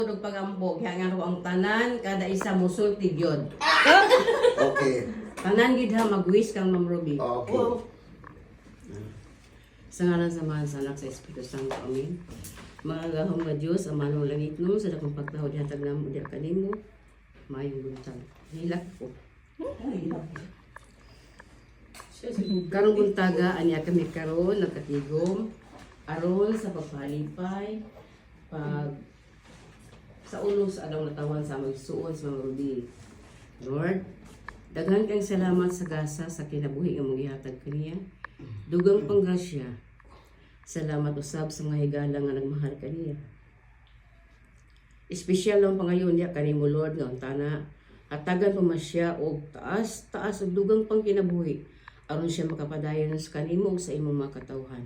Ug pagambog hangan ko ang tanan kada isa musulti gyud. Okay. Tanan gid ha mag-wish kang Ma'am Ruby. Okay. Sa ngalan sa Mahal sa Anak sa Espiritu Santo. Amen. Mga gahom nga Diyos, amanong langit no, sa dakong pagtahod hatag namo diha kanimo. Mayong buntag. Hilak ko. Karong buntaga aniya kami karon nagkatigom aron sa pagpalipay pag sa ulo sa adlaw natawan sa magsuon sa mga Ruby. Lord, daghan kang salamat sa gasa sa kinabuhi nga mong gihatag kaniya. Dugang panggrasya. Salamat usab sa mga higala nga nagmahal kaniya. Espesyal lang pangayon niya kanimo Lord nga untana hatagan pa masya og taas og dugang pang kinabuhi aron siya makapadayon sa kanimo sa imong mga katawhan.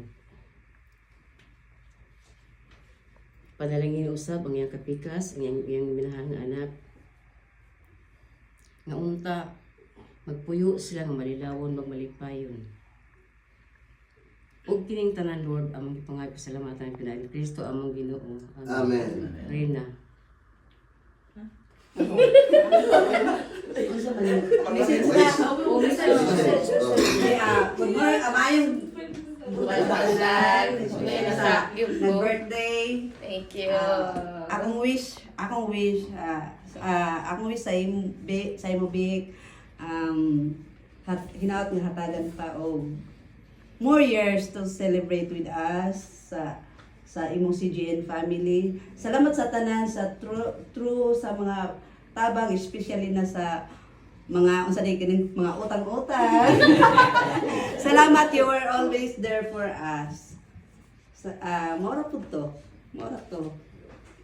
Padalangin usab ang iyang kapikas, ang iyang minahal nga anak. Nga unta, magpuyo sila nga malilawon, magmalipayon. Ug kining tanan Lord, among ipangay pasalamatan kinain Kristo among Ginoo. Amen. Reyna. Birthday. Thank you. Akong wish sa imo big hinaot nga hatagan pa og more years to celebrate with us sa imong CGN family. Salamat sa tanan sa true sa mga tabang, especially na sa mga unsa day kining mga utang-utang. Salamat, you were always there for us. Mora po to. Mora to.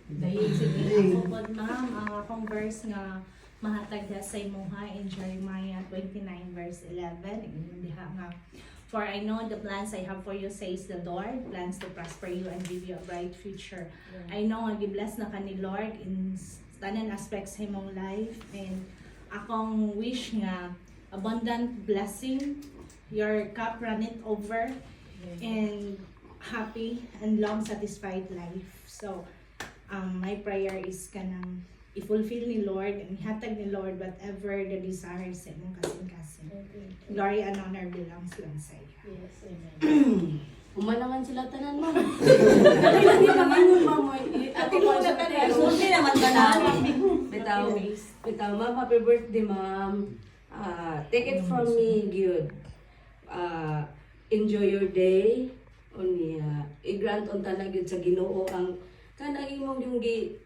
Dahil sige ako po ma'am, ang akong verse nga mahatag na sa imuha in Jeremiah 29 verse 11. Diha nga, for I know the plans I have for you, says the Lord, plans to prosper you and give you a bright future. I know nga gi-bless na ka ni Lord in tanan aspects sa imong life, and akong wish nga abundant blessing, your cup runneth over, and happy and long satisfied life. So my prayer is kanang i-fulfill ni Lord and ihatag ni Lord whatever the desires sa imong kasing-kasing. Glory and honor belongs lang sa iyo. Yes, amen. Umalangan sila tanan ma'am. Hindi naman yung mamoy. Ate mo na tanan. Hindi naman tanan. Bitaw ma'am, happy birthday ma'am. Take it from me, good. Enjoy your day. Unya, i-grant on talaga sa Ginoo ang kanang imong yung wish